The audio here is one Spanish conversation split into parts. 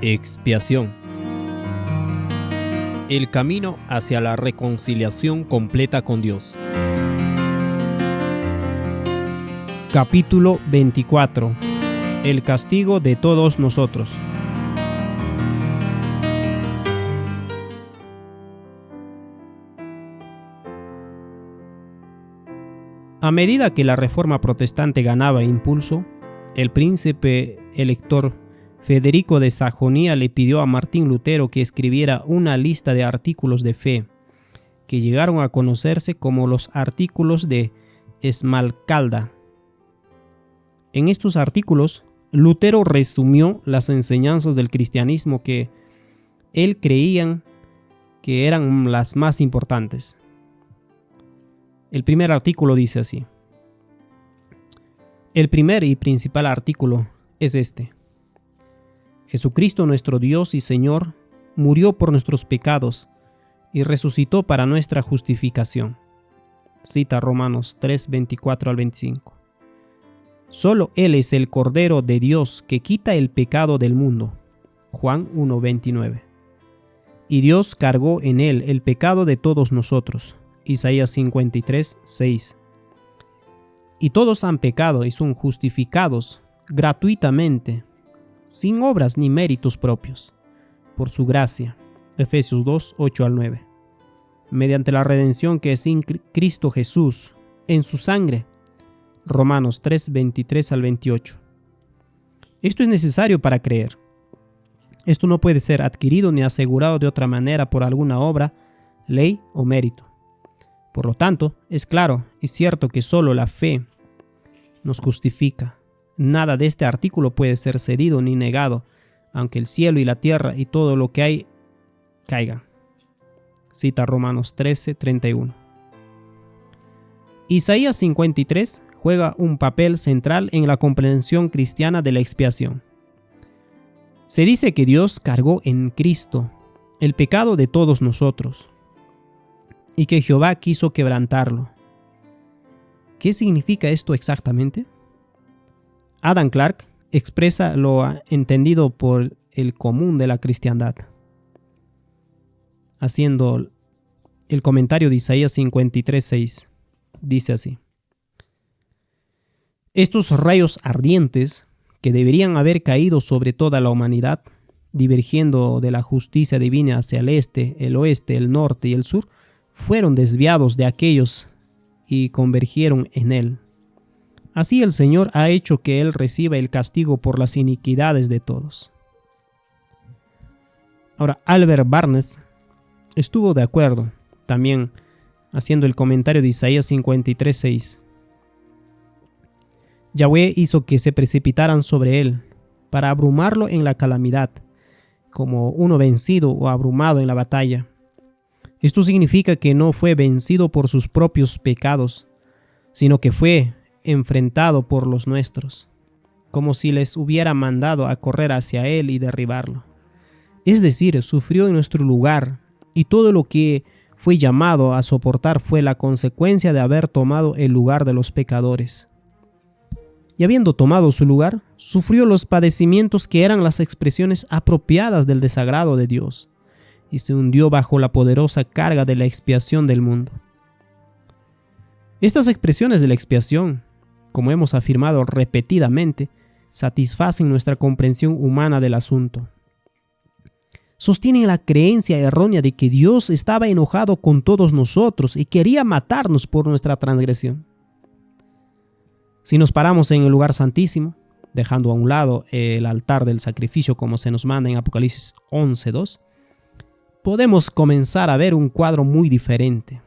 Expiación. El camino hacia la reconciliación completa con Dios. Capítulo 24. El castigo de todos nosotros. A medida que la reforma protestante ganaba impulso, el príncipe elector Federico de Sajonia le pidió a Martín Lutero que escribiera una lista de artículos de fe, que llegaron a conocerse como los artículos de Esmalcalda. En estos artículos, Lutero resumió las enseñanzas del cristianismo que él creía que eran las más importantes. El primer artículo dice así: el primer y principal artículo es este: Jesucristo nuestro Dios y Señor murió por nuestros pecados y resucitó para nuestra justificación. Cita Romanos 3, 24 al 25. Solo Él es el Cordero de Dios que quita el pecado del mundo. Juan 1, 29. Y Dios cargó en Él el pecado de todos nosotros. Isaías 53, 6. Y todos han pecado y son justificados gratuitamente, sin obras ni méritos propios, por su gracia. Efesios 2, 8 al 9. Mediante la redención que es en Cristo Jesús, en su sangre. Romanos 3, 23 al 28. Esto es necesario para creer. Esto no puede ser adquirido ni asegurado de otra manera por alguna obra, ley o mérito. Por lo tanto, es claro y cierto que solo la fe nos justifica. Nada de este artículo puede ser cedido ni negado, aunque el cielo y la tierra y todo lo que hay caigan. Cita Romanos 13, 31. Isaías 53 juega un papel central en la comprensión cristiana de la expiación. Se dice que Dios cargó en Cristo el pecado de todos nosotros y que Jehová quiso quebrantarlo. ¿Qué significa esto exactamente? Adam Clarke expresa lo entendido por el común de la cristiandad, haciendo el comentario de Isaías 53:6. Dice así: estos rayos ardientes que deberían haber caído sobre toda la humanidad, divergiendo de la justicia divina hacia el este, el oeste, el norte y el sur, fueron desviados de aquellos y convergieron en él. Así el Señor ha hecho que él reciba el castigo por las iniquidades de todos. Ahora, Albert Barnes estuvo de acuerdo, también haciendo el comentario de Isaías 53:6. Yahweh hizo que se precipitaran sobre él para abrumarlo en la calamidad, como uno vencido o abrumado en la batalla. Esto significa que no fue vencido por sus propios pecados, sino que fue enfrentado por los nuestros, como si les hubiera mandado a correr hacia él y derribarlo. Es decir, sufrió en nuestro lugar, y todo lo que fue llamado a soportar fue la consecuencia de haber tomado el lugar de los pecadores. Y habiendo tomado su lugar, sufrió los padecimientos que eran las expresiones apropiadas del desagrado de Dios, y se hundió bajo la poderosa carga de la expiación del mundo. Estas expresiones de la expiación, como hemos afirmado repetidamente, satisfacen nuestra comprensión humana del asunto. Sostienen la creencia errónea de que Dios estaba enojado con todos nosotros y quería matarnos por nuestra transgresión. Si nos paramos en el lugar santísimo, dejando a un lado el altar del sacrificio como se nos manda en Apocalipsis 11:2, podemos comenzar a ver un cuadro muy diferente.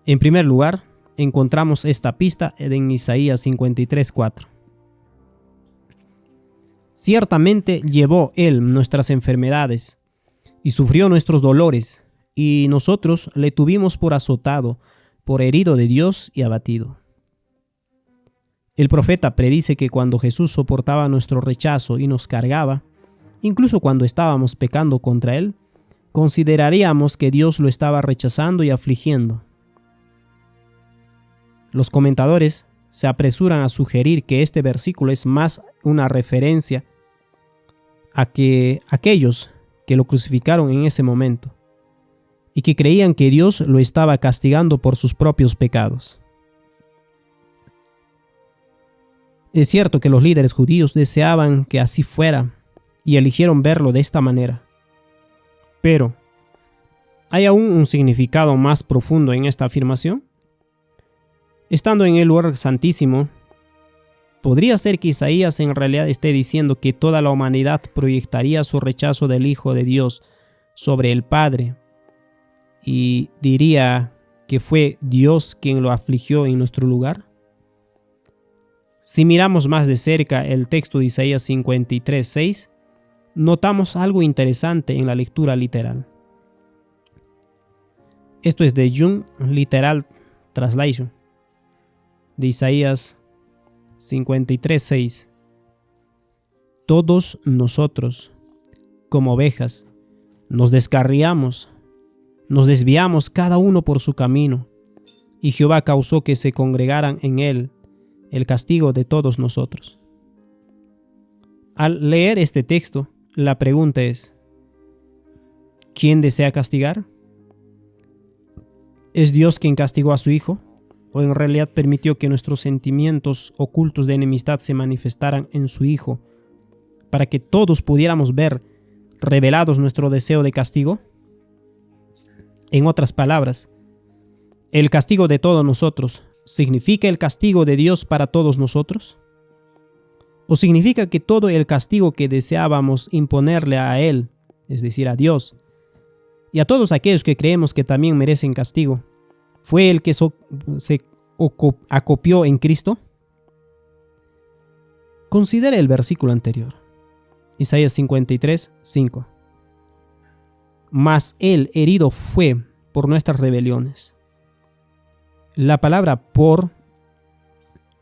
En primer lugar, encontramos esta pista en Isaías 53:4. Ciertamente llevó Él nuestras enfermedades y sufrió nuestros dolores, y nosotros le tuvimos por azotado, por herido de Dios y abatido. El profeta predice que cuando Jesús soportaba nuestro rechazo y nos cargaba, incluso cuando estábamos pecando contra Él, consideraríamos que Dios lo estaba rechazando y afligiendo. Los comentadores se apresuran a sugerir que este versículo es más una referencia a que aquellos que lo crucificaron en ese momento y que creían que Dios lo estaba castigando por sus propios pecados. Es cierto que los líderes judíos deseaban que así fuera y eligieron verlo de esta manera. Pero, ¿hay aún un significado más profundo en esta afirmación? Estando en el lugar santísimo, ¿podría ser que Isaías en realidad esté diciendo que toda la humanidad proyectaría su rechazo del Hijo de Dios sobre el Padre y diría que fue Dios quien lo afligió en nuestro lugar? Si miramos más de cerca el texto de Isaías 53:6, notamos algo interesante en la lectura literal. Esto es de Young Literal Translation, de Isaías 53:6. Todos nosotros, como ovejas, nos descarriamos, nos desviamos cada uno por su camino, y Jehová causó que se congregaran en él el castigo de todos nosotros. Al leer este texto, la pregunta es, ¿quién desea castigar? ¿Es Dios quien castigó a su Hijo? ¿O en realidad permitió que nuestros sentimientos ocultos de enemistad se manifestaran en su Hijo para que todos pudiéramos ver revelados nuestro deseo de castigo? En otras palabras, ¿el castigo de todos nosotros significa el castigo de Dios para todos nosotros? ¿O significa que todo el castigo que deseábamos imponerle a Él, es decir, a Dios, y a todos aquellos que creemos que también merecen castigo, fue el que se acopió en Cristo? Considere el versículo anterior, Isaías 53:5. Mas Él herido fue por nuestras rebeliones. La palabra por,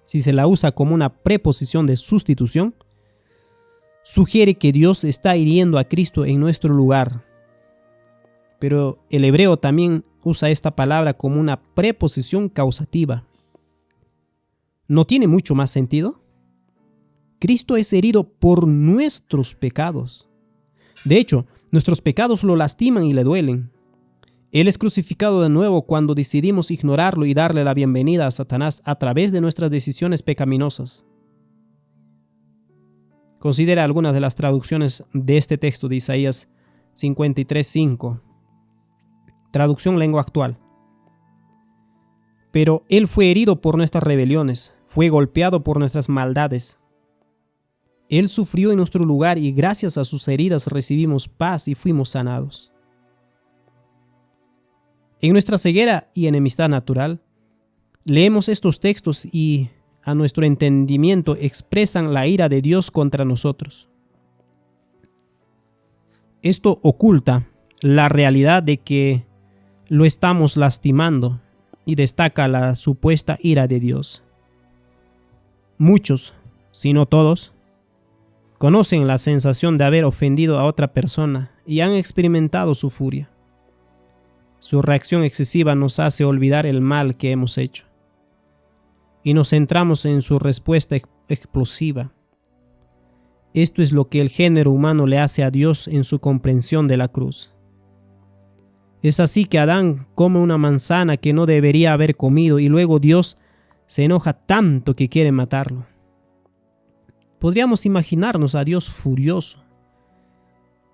si se la usa como una preposición de sustitución, sugiere que Dios está hiriendo a Cristo en nuestro lugar. Pero el hebreo también usa esta palabra como una preposición causativa. ¿No tiene mucho más sentido? Cristo es herido por nuestros pecados. De hecho, nuestros pecados lo lastiman y le duelen. Él es crucificado de nuevo cuando decidimos ignorarlo y darle la bienvenida a Satanás a través de nuestras decisiones pecaminosas. Considera algunas de las traducciones de este texto de Isaías 53:5. Traducción lengua actual. Pero Él fue herido por nuestras rebeliones, fue golpeado por nuestras maldades. Él sufrió en nuestro lugar y gracias a sus heridas recibimos paz y fuimos sanados. En nuestra ceguera y enemistad natural, leemos estos textos y a nuestro entendimiento expresan la ira de Dios contra nosotros. Esto oculta la realidad de que lo estamos lastimando y destaca la supuesta ira de Dios. Muchos, si no todos, conocen la sensación de haber ofendido a otra persona y han experimentado su furia. Su reacción excesiva nos hace olvidar el mal que hemos hecho y nos centramos en su respuesta explosiva. Esto es lo que el género humano le hace a Dios en su comprensión de la cruz. Es así que Adán come una manzana que no debería haber comido y luego Dios se enoja tanto que quiere matarlo. Podríamos imaginarnos a Dios furioso,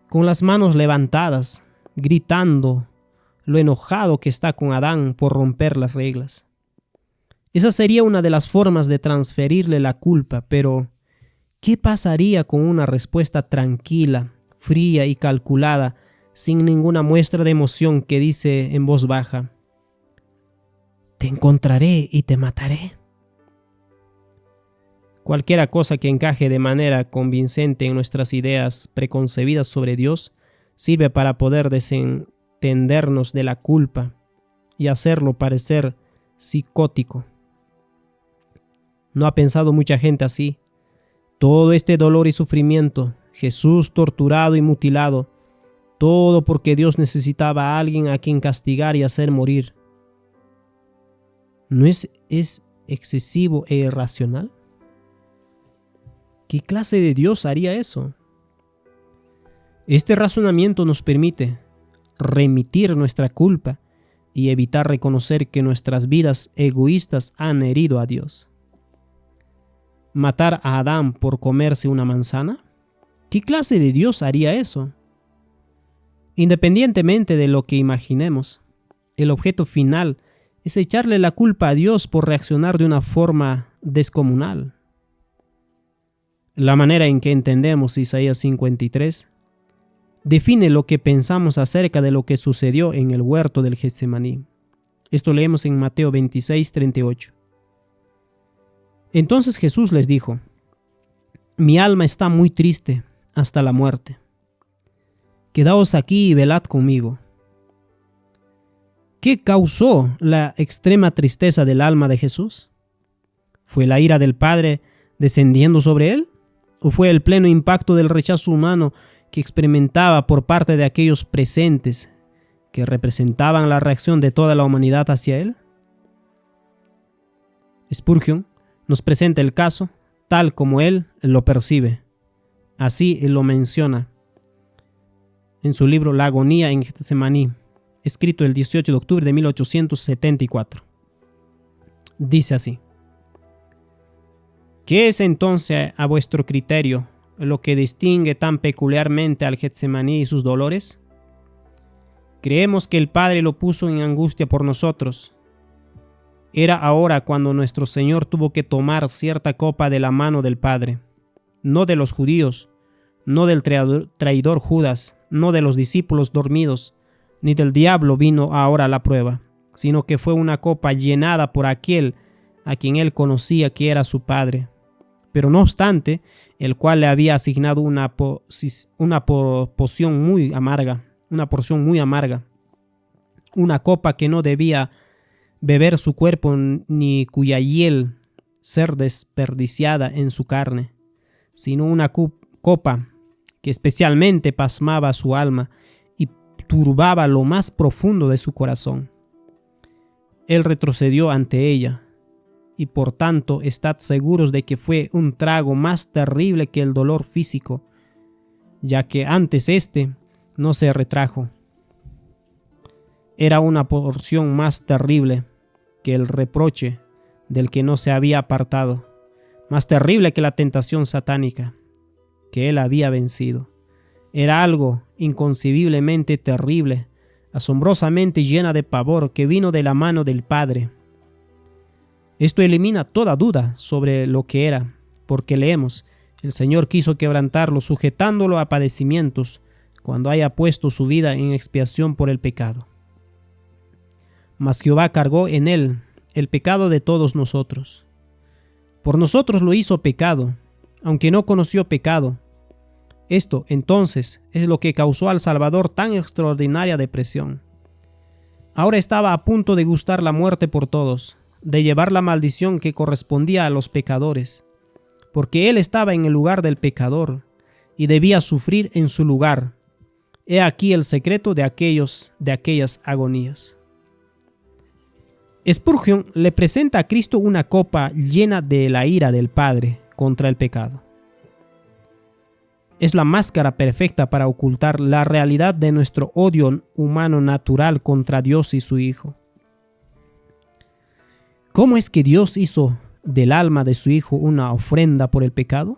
con las manos levantadas, gritando lo enojado que está con Adán por romper las reglas. Esa sería una de las formas de transferirle la culpa, pero ¿qué pasaría con una respuesta tranquila, fría y calculada, sin ninguna muestra de emoción que dice en voz baja: te encontraré y te mataré? Cualquiera cosa que encaje de manera convincente en nuestras ideas preconcebidas sobre Dios sirve para poder desentendernos de la culpa y hacerlo parecer psicótico. ¿No ha pensado mucha gente así? Todo este dolor y sufrimiento, Jesús torturado y mutilado, todo porque Dios necesitaba a alguien a quien castigar y hacer morir. ¿No es excesivo e irracional? ¿Qué clase de Dios haría eso? Este razonamiento nos permite remitir nuestra culpa y evitar reconocer que nuestras vidas egoístas han herido a Dios. ¿Matar a Adán por comerse una manzana? ¿Qué clase de Dios haría eso? Independientemente de lo que imaginemos, el objeto final es echarle la culpa a Dios por reaccionar de una forma descomunal. La manera en que entendemos Isaías 53 define lo que pensamos acerca de lo que sucedió en el huerto del Getsemaní. Esto leemos en Mateo 26:38. Entonces Jesús les dijo: mi alma está muy triste hasta la muerte. Quedaos aquí y velad conmigo. ¿Qué causó la extrema tristeza del alma de Jesús? ¿Fue la ira del Padre descendiendo sobre él? ¿O fue el pleno impacto del rechazo humano que experimentaba por parte de aquellos presentes que representaban la reacción de toda la humanidad hacia él? Spurgeon nos presenta el caso tal como él lo percibe. Así lo menciona en su libro La agonía en Getsemaní, escrito el 18 de octubre de 1874. Dice así: ¿qué es entonces a vuestro criterio lo que distingue tan peculiarmente al Getsemaní y sus dolores? Creemos que el Padre lo puso en angustia por nosotros. Era ahora cuando nuestro Señor tuvo que tomar cierta copa de la mano del Padre, no de los judíos, no del traidor Judas, no de los discípulos dormidos, ni del diablo vino ahora la prueba, sino que fue una copa llenada por aquel a quien él conocía que era su Padre, pero no obstante, el cual le había asignado una porción muy amarga, una copa que no debía beber su cuerpo ni cuya hiel ser desperdiciada en su carne, sino una copa que especialmente pasmaba su alma y turbaba lo más profundo de su corazón. Él retrocedió ante ella, y por tanto estad seguros de que fue un trago más terrible que el dolor físico, ya que antes éste no se retrajo. Era una porción más terrible que el reproche del que no se había apartado, más terrible que la tentación satánica que él había vencido. Era algo inconcebiblemente terrible, asombrosamente llena de pavor, que vino de la mano del Padre. Esto elimina toda duda sobre lo que era, porque leemos: el Señor quiso quebrantarlo, sujetándolo a padecimientos, cuando haya puesto su vida en expiación por el pecado. Mas Jehová cargó en él el pecado de todos nosotros. Por nosotros lo hizo pecado, aunque no conoció pecado. Esto, entonces, es lo que causó al Salvador tan extraordinaria depresión. Ahora estaba a punto de gustar la muerte por todos, de llevar la maldición que correspondía a los pecadores, porque él estaba en el lugar del pecador y debía sufrir en su lugar. He aquí el secreto de aquellas agonías. Spurgeon le presenta a Cristo una copa llena de la ira del Padre contra el pecado. Es la máscara perfecta para ocultar la realidad de nuestro odio humano natural contra Dios y su Hijo. ¿Cómo es que Dios hizo del alma de su Hijo una ofrenda por el pecado?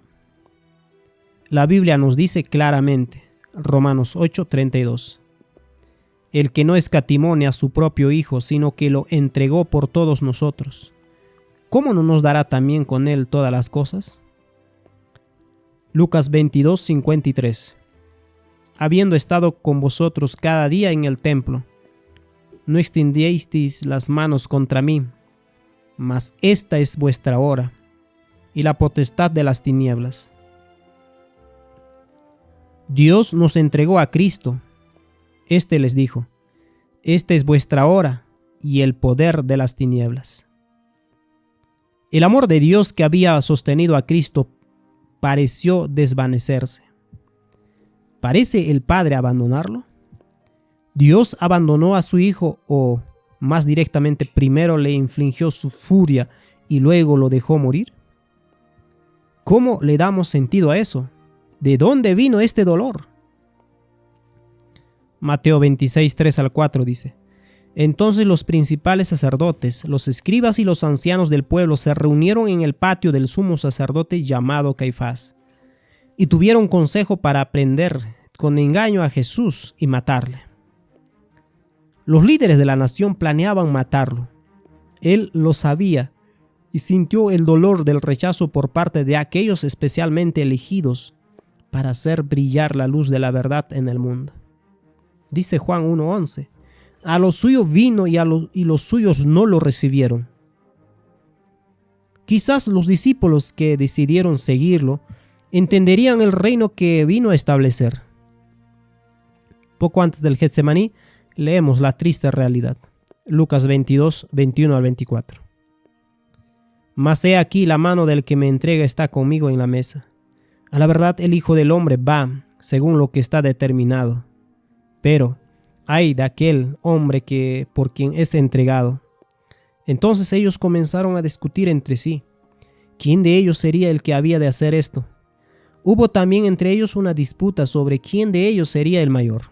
La Biblia nos dice claramente, Romanos 8:32, el que no escatimó ni a su propio Hijo, sino que lo entregó por todos nosotros, ¿cómo no nos dará también con él todas las cosas? Lucas 22:53. Habiendo estado con vosotros cada día en el templo, no extendisteis las manos contra mí, mas esta es vuestra hora y la potestad de las tinieblas. Dios nos entregó a Cristo. Este les dijo: esta es vuestra hora y el poder de las tinieblas. El amor de Dios que había sostenido a Cristo pareció desvanecerse. ¿Parece el Padre abandonarlo? ¿Dios abandonó a su Hijo o, más directamente, primero le infligió su furia y luego lo dejó morir? ¿Cómo le damos sentido a eso? ¿De dónde vino este dolor? Mateo 26, 3 al 4 dice: Entonces los principales sacerdotes, los escribas y los ancianos del pueblo se reunieron en el patio del sumo sacerdote llamado Caifás, y tuvieron consejo para prender con engaño a Jesús y matarle. Los líderes de la nación planeaban matarlo. Él lo sabía y sintió el dolor del rechazo por parte de aquellos especialmente elegidos para hacer brillar la luz de la verdad en el mundo. Dice Juan 1:11: A los suyos vino y los suyos no lo recibieron. Quizás los discípulos que decidieron seguirlo entenderían el reino que vino a establecer. Poco antes del Getsemaní, leemos la triste realidad. Lucas 22, 21 al 24. Mas he aquí la mano del que me entrega está conmigo en la mesa. A la verdad, el Hijo del Hombre va según lo que está determinado. Pero ay de aquel hombre por quien es entregado. Entonces ellos comenzaron a discutir entre sí. ¿Quién de ellos sería el que había de hacer esto? Hubo también entre ellos una disputa sobre quién de ellos sería el mayor.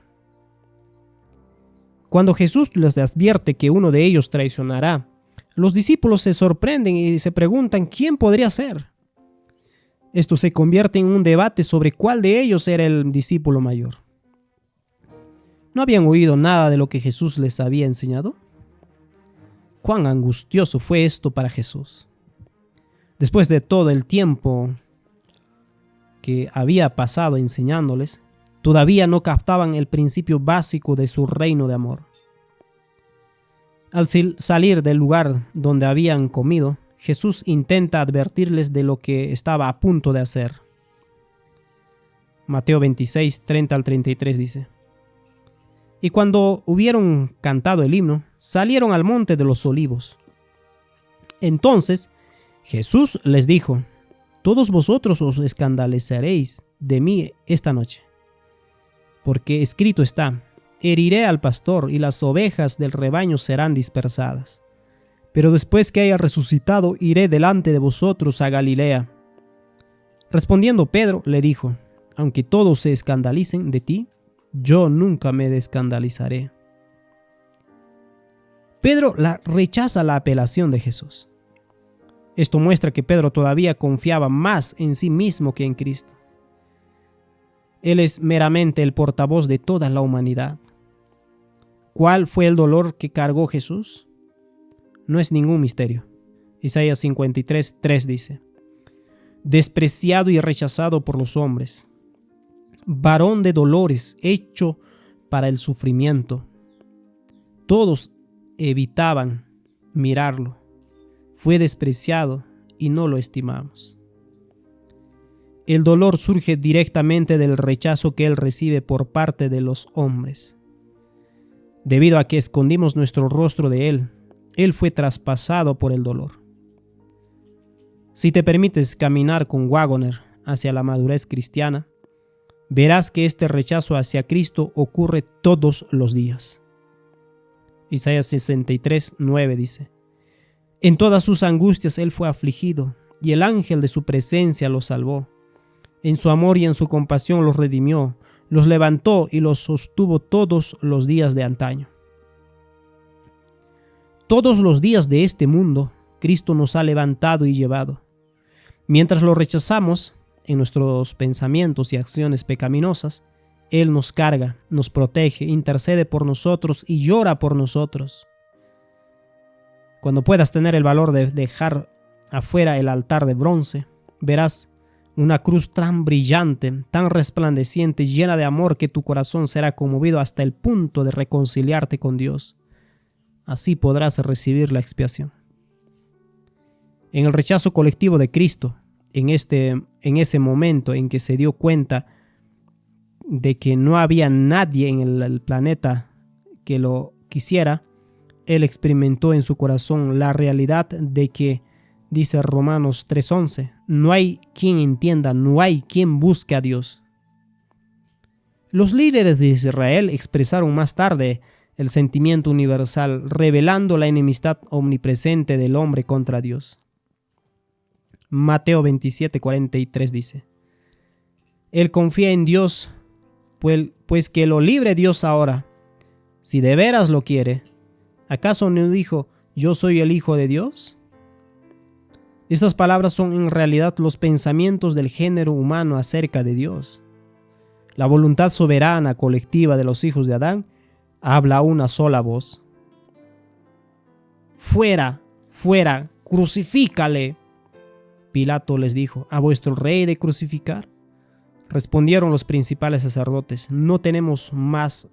Cuando Jesús les advierte que uno de ellos traicionará, los discípulos se sorprenden y se preguntan quién podría ser. Esto se convierte en un debate sobre cuál de ellos era el discípulo mayor. ¿No habían oído nada de lo que Jesús les había enseñado? Cuán angustioso fue esto para Jesús. Después de todo el tiempo que había pasado enseñándoles, todavía no captaban el principio básico de su reino de amor. Al salir del lugar donde habían comido, Jesús intenta advertirles de lo que estaba a punto de hacer. Mateo 26, 30 al 33 dice: Y cuando hubieron cantado el himno, salieron al monte de los olivos. Entonces Jesús les dijo: Todos vosotros os escandalizaréis de mí esta noche, porque escrito está: Heriré al pastor y las ovejas del rebaño serán dispersadas. Pero después que haya resucitado, iré delante de vosotros a Galilea. Respondiendo Pedro, le dijo: Aunque todos se escandalicen de ti, yo nunca me escandalizaré. Pedro rechaza la apelación de Jesús. Esto muestra que Pedro todavía confiaba más en sí mismo que en Cristo. Él es meramente el portavoz de toda la humanidad. ¿Cuál fue el dolor que cargó Jesús? No es ningún misterio. Isaías 53, 3 dice: Despreciado y rechazado por los hombres, varón de dolores, hecho para el sufrimiento. Todos evitaban mirarlo. Fue despreciado y no lo estimamos. El dolor surge directamente del rechazo que él recibe por parte de los hombres. Debido a que escondimos nuestro rostro de él fue traspasado por el dolor. Si te permites caminar con Waggoner hacia la madurez cristiana, verás que este rechazo hacia Cristo ocurre todos los días. Isaías 63, 9 dice: En todas sus angustias él fue afligido, y el ángel de su presencia lo salvó. En su amor y en su compasión los redimió, los levantó y los sostuvo todos los días de antaño. Todos los días de este mundo, Cristo nos ha levantado y llevado. Mientras lo rechazamos en nuestros pensamientos y acciones pecaminosas, Él nos carga, nos protege, intercede por nosotros y llora por nosotros. Cuando puedas tener el valor de dejar afuera el altar de bronce, verás una cruz tan brillante, tan resplandeciente, llena de amor, que tu corazón será conmovido hasta el punto de reconciliarte con Dios. Así podrás recibir la expiación. En el rechazo colectivo de Cristo, en ese momento en que se dio cuenta de que no había nadie en el planeta que lo quisiera, Él experimentó en su corazón la realidad de que, dice Romanos 3:11, no hay quien entienda, no hay quien busque a Dios. Los líderes de Israel expresaron más tarde el sentimiento universal, revelando la enemistad omnipresente del hombre contra Dios. Mateo 27:43 dice: Él confía en Dios pues que lo libre Dios ahora, si de veras lo quiere. ¿Acaso no dijo, yo soy el Hijo de Dios? Estas palabras son en realidad los pensamientos del género humano acerca de Dios. La voluntad soberana colectiva de los hijos de Adán habla a una sola voz. Fuera, fuera, crucifícale. Pilato les dijo, ¿a vuestro rey de crucificar? Respondieron los principales sacerdotes, no tenemos más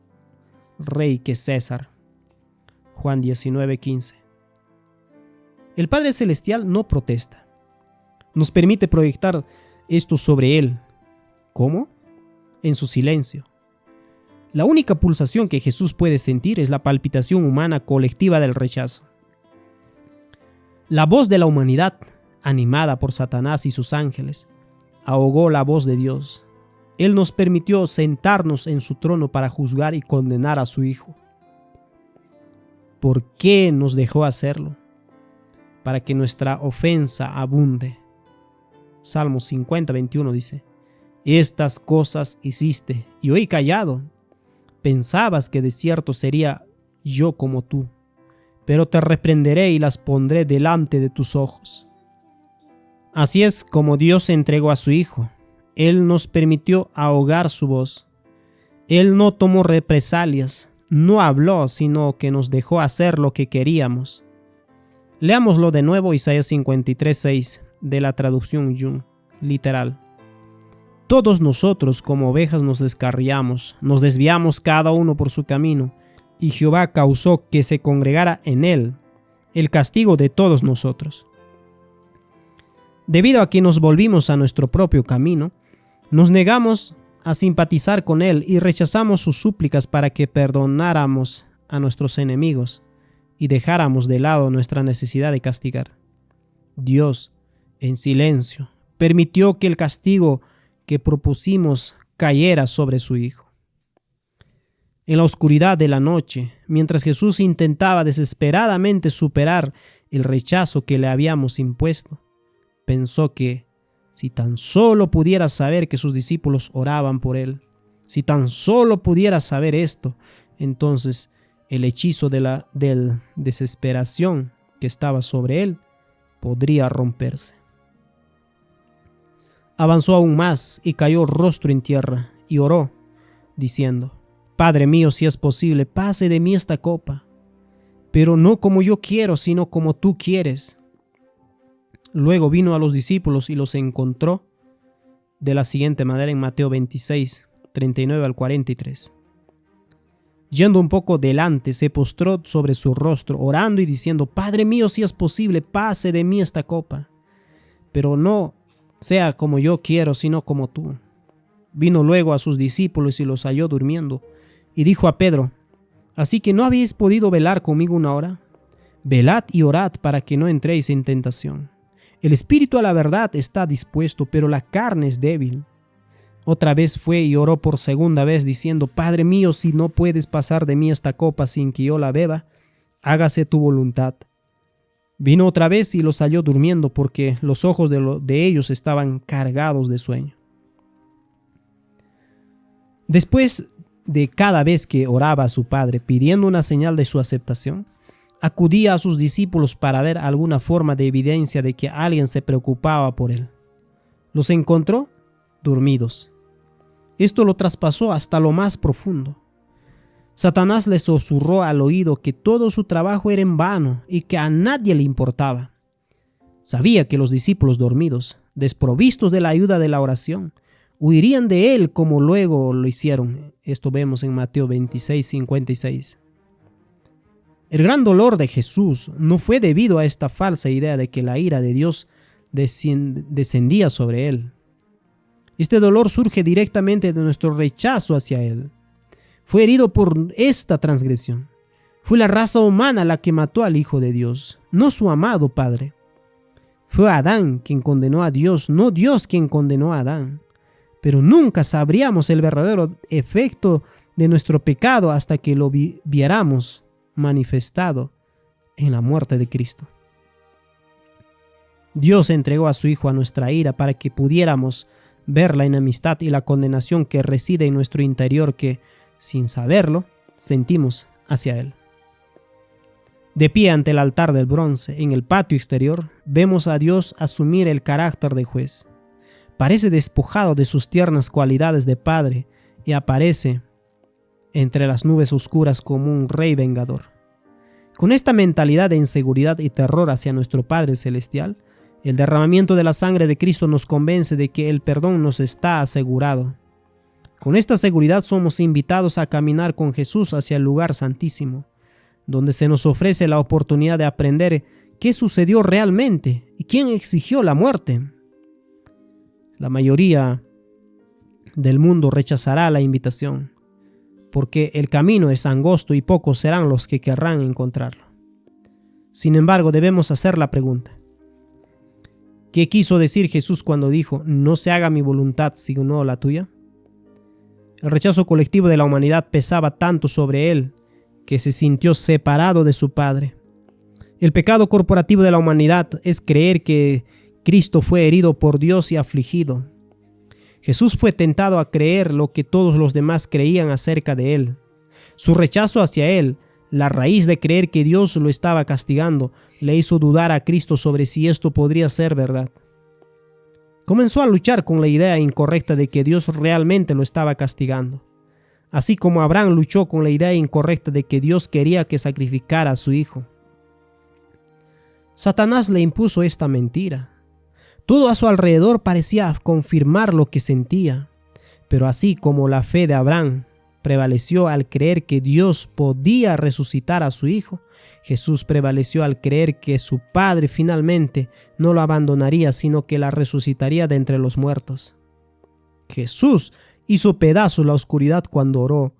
rey que César. Juan 19:15. El Padre Celestial no protesta. Nos permite proyectar esto sobre Él. ¿Cómo? En su silencio. La única pulsación que Jesús puede sentir es la palpitación humana colectiva del rechazo. La voz de la humanidad, animada por Satanás y sus ángeles, ahogó la voz de Dios. Él nos permitió sentarnos en su trono para juzgar y condenar a su Hijo. ¿Por qué nos dejó hacerlo? Para que nuestra ofensa abunde. Salmo 50:21 dice, estas cosas hiciste y hoy callado. Pensabas que de cierto sería yo como tú, pero te reprenderé y las pondré delante de tus ojos. Así es como Dios entregó a su Hijo. Él nos permitió ahogar su voz. Él no tomó represalias, no habló, sino que nos dejó hacer lo que queríamos. Leámoslo de nuevo, Isaías 53:6, de la traducción Young, literal. Todos nosotros como ovejas nos descarriamos, nos desviamos cada uno por su camino, y Jehová causó que se congregara en él el castigo de todos nosotros. Debido a que nos volvimos a nuestro propio camino, nos negamos a simpatizar con él y rechazamos sus súplicas para que perdonáramos a nuestros enemigos y dejáramos de lado nuestra necesidad de castigar. Dios, en silencio, permitió que el castigo que propusimos cayera sobre su Hijo. En la oscuridad de la noche, mientras Jesús intentaba desesperadamente superar el rechazo que le habíamos impuesto, pensó que si tan solo pudiera saber que sus discípulos oraban por él, si tan solo pudiera saber esto, entonces el hechizo de la desesperación que estaba sobre él podría romperse. Avanzó aún más y cayó rostro en tierra y oró, diciendo, Padre mío, si es posible, pase de mí esta copa, pero no como yo quiero, sino como tú quieres. Luego vino a los discípulos y los encontró de la siguiente manera en Mateo 26, 39 al 43. Yendo un poco delante, se postró sobre su rostro, orando y diciendo, Padre mío, si es posible, pase de mí esta copa, pero no sea como yo quiero, sino como tú. Vino luego a sus discípulos y los halló durmiendo, y dijo a Pedro, ¿así que no habéis podido velar conmigo una hora? Velad y orad para que no entréis en tentación. El espíritu a la verdad está dispuesto, pero la carne es débil. Otra vez fue y oró por segunda vez, diciendo, Padre mío, si no puedes pasar de mí esta copa sin que yo la beba, hágase tu voluntad. Vino otra vez y los halló durmiendo, porque los ojos de ellos estaban cargados de sueño. Después de cada vez que oraba a su Padre, pidiendo una señal de su aceptación, acudía a sus discípulos para ver alguna forma de evidencia de que alguien se preocupaba por él. Los encontró dormidos. Esto lo traspasó hasta lo más profundo. Satanás les susurró al oído que todo su trabajo era en vano y que a nadie le importaba. Sabía que los discípulos dormidos, desprovistos de la ayuda de la oración, huirían de él como luego lo hicieron. Esto vemos en Mateo 26, 56. El gran dolor de Jesús no fue debido a esta falsa idea de que la ira de Dios descendía sobre él. Este dolor surge directamente de nuestro rechazo hacia él. Fue herido por esta transgresión. Fue la raza humana la que mató al Hijo de Dios, no su amado Padre. Fue Adán quien condenó a Dios, no Dios quien condenó a Adán. Pero nunca sabríamos el verdadero efecto de nuestro pecado hasta que lo viéramos manifestado en la muerte de Cristo. Dios entregó a su Hijo a nuestra ira para que pudiéramos ver la enemistad y la condenación que reside en nuestro interior que, sin saberlo, sentimos hacia Él. De pie ante el altar del bronce, en el patio exterior, vemos a Dios asumir el carácter de juez. Parece despojado de sus tiernas cualidades de padre y aparece entre las nubes oscuras como un rey vengador. Con esta mentalidad de inseguridad y terror hacia nuestro Padre Celestial, el derramamiento de la sangre de Cristo nos convence de que el perdón nos está asegurado. Con esta seguridad somos invitados a caminar con Jesús hacia el lugar santísimo, donde se nos ofrece la oportunidad de aprender qué sucedió realmente y quién exigió la muerte. La mayoría del mundo rechazará la invitación, porque el camino es angosto y pocos serán los que querrán encontrarlo. Sin embargo, debemos hacer la pregunta: ¿qué quiso decir Jesús cuando dijo, no se haga mi voluntad sino la tuya? El rechazo colectivo de la humanidad pesaba tanto sobre él que se sintió separado de su Padre. El pecado corporativo de la humanidad es creer que Cristo fue herido por Dios y afligido. Jesús fue tentado a creer lo que todos los demás creían acerca de él. Su rechazo hacia él, la raíz de creer que Dios lo estaba castigando, le hizo dudar a Cristo sobre si esto podría ser verdad. Comenzó a luchar con la idea incorrecta de que Dios realmente lo estaba castigando, así como Abraham luchó con la idea incorrecta de que Dios quería que sacrificara a su hijo. Satanás le impuso esta mentira. Todo a su alrededor parecía confirmar lo que sentía, pero así como la fe de Abraham prevaleció al creer que Dios podía resucitar a su hijo, Jesús prevaleció al creer que su Padre finalmente no lo abandonaría, sino que la resucitaría de entre los muertos. Jesús hizo pedazos la oscuridad cuando oró: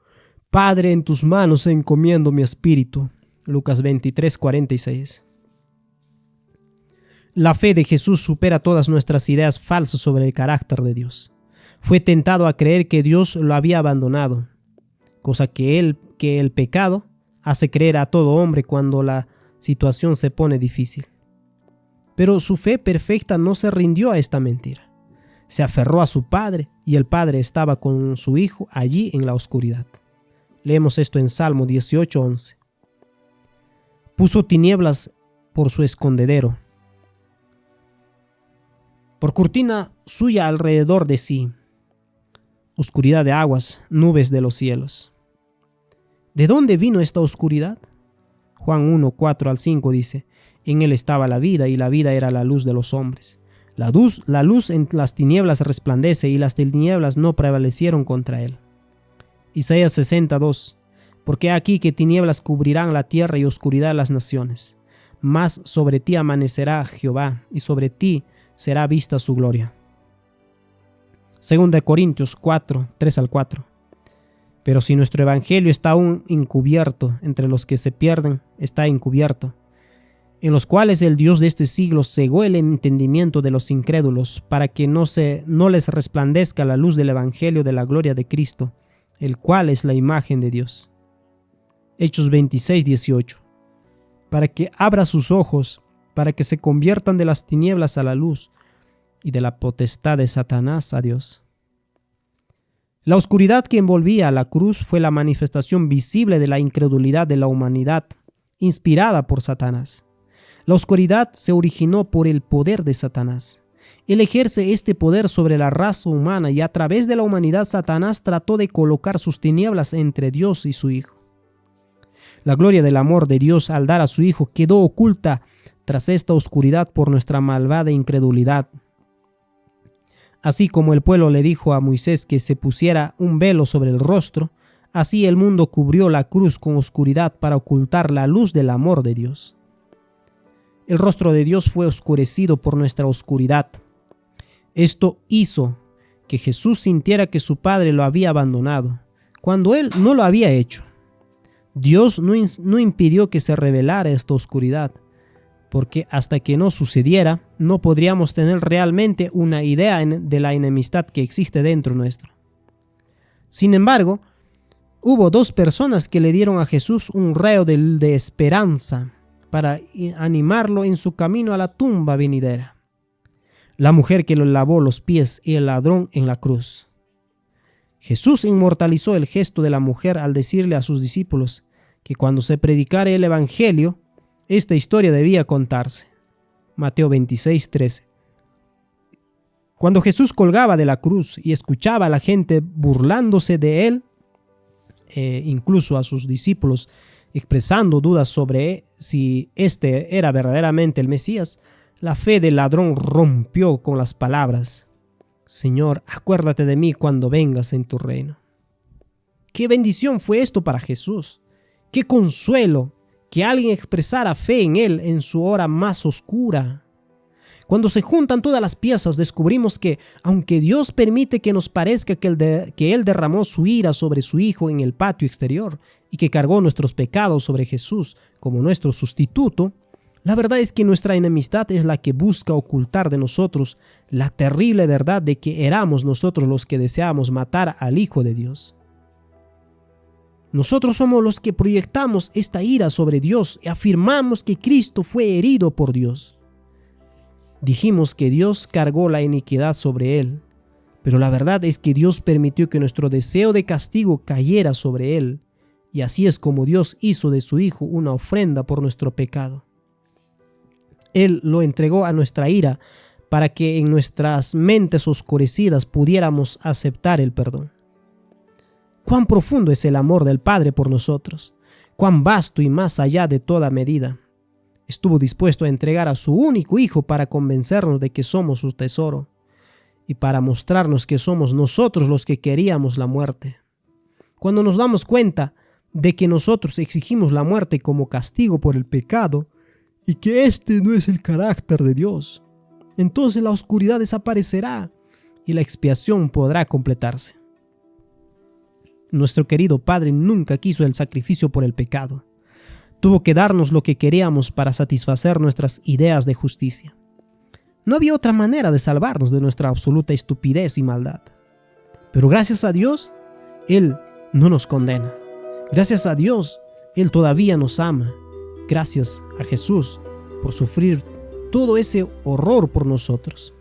Padre, en tus manos encomiendo mi espíritu. Lucas 23:46. La fe de Jesús supera todas nuestras ideas falsas sobre el carácter de Dios. Fue tentado a creer que Dios lo había abandonado, cosa que el pecado hace creer a todo hombre cuando la situación se pone difícil. Pero su fe perfecta no se rindió a esta mentira. Se aferró a su Padre y el Padre estaba con su Hijo allí en la oscuridad. Leemos esto en Salmo 18:11. Puso tinieblas por su escondedero, por cortina suya alrededor de sí, oscuridad de aguas, nubes de los cielos. ¿De dónde vino esta oscuridad? Juan 1:4-5 dice: en él estaba la vida y la vida era la luz de los hombres. La luz en las tinieblas resplandece y las tinieblas no prevalecieron contra él. Isaías 60:2. Porque aquí que tinieblas cubrirán la tierra y oscuridad las naciones, mas sobre ti amanecerá Jehová y sobre ti será vista su gloria. 2 Corintios 4:3-4. Pero si nuestro evangelio está aún encubierto, entre los que se pierden está encubierto, en los cuales el Dios de este siglo cegó el entendimiento de los incrédulos, para que no les resplandezca la luz del evangelio de la gloria de Cristo, el cual es la imagen de Dios. Hechos 26:18. Para que abra sus ojos, para que se conviertan de las tinieblas a la luz y de la potestad de Satanás a Dios. La oscuridad que envolvía a la cruz fue la manifestación visible de la incredulidad de la humanidad, inspirada por Satanás. La oscuridad se originó por el poder de Satanás. Él ejerce este poder sobre la raza humana y a través de la humanidad Satanás trató de colocar sus tinieblas entre Dios y su Hijo. La gloria del amor de Dios al dar a su Hijo quedó oculta tras esta oscuridad por nuestra malvada incredulidad. Así como el pueblo le dijo a Moisés que se pusiera un velo sobre el rostro, así el mundo cubrió la cruz con oscuridad para ocultar la luz del amor de Dios. El rostro de Dios fue oscurecido por nuestra oscuridad. Esto hizo que Jesús sintiera que su Padre lo había abandonado, cuando Él no lo había hecho. Dios no impidió que se revelara esta oscuridad, porque hasta que no sucediera, no podríamos tener realmente una idea de la enemistad que existe dentro nuestro. Sin embargo, hubo dos personas que le dieron a Jesús un rayo de esperanza para animarlo en su camino a la tumba venidera. la mujer que le lavó los pies y el ladrón en la cruz. Jesús inmortalizó el gesto de la mujer al decirle a sus discípulos que cuando se predicara el Evangelio, esta historia debía contarse. Mateo 26:13. Cuando Jesús colgaba de la cruz y escuchaba a la gente burlándose de él, incluso a sus discípulos expresando dudas sobre si este era verdaderamente el Mesías, la fe del ladrón rompió con las palabras: Señor, acuérdate de mí cuando vengas en tu reino. Qué bendición fue esto para Jesús. Qué consuelo que alguien expresara fe en él en su hora más oscura. Cuando se juntan todas las piezas, descubrimos que, aunque Dios permite que nos parezca que Él derramó su ira sobre su Hijo en el patio exterior y que cargó nuestros pecados sobre Jesús como nuestro sustituto, la verdad es que nuestra enemistad es la que busca ocultar de nosotros la terrible verdad de que éramos nosotros los que deseábamos matar al Hijo de Dios. Nosotros somos los que proyectamos esta ira sobre Dios y afirmamos que Cristo fue herido por Dios. Dijimos que Dios cargó la iniquidad sobre él, pero la verdad es que Dios permitió que nuestro deseo de castigo cayera sobre él, y así es como Dios hizo de su Hijo una ofrenda por nuestro pecado. Él lo entregó a nuestra ira para que en nuestras mentes oscurecidas pudiéramos aceptar el perdón. Cuán profundo es el amor del Padre por nosotros, cuán vasto y más allá de toda medida. Estuvo dispuesto a entregar a su único Hijo para convencernos de que somos su tesoro y para mostrarnos que somos nosotros los que queríamos la muerte. Cuando nos damos cuenta de que nosotros exigimos la muerte como castigo por el pecado y que este no es el carácter de Dios, entonces la oscuridad desaparecerá y la expiación podrá completarse. Nuestro querido Padre nunca quiso el sacrificio por el pecado. Tuvo que darnos lo que queríamos para satisfacer nuestras ideas de justicia. No había otra manera de salvarnos de nuestra absoluta estupidez y maldad. Pero gracias a Dios, Él no nos condena. Gracias a Dios, Él todavía nos ama. Gracias a Jesús por sufrir todo ese horror por nosotros.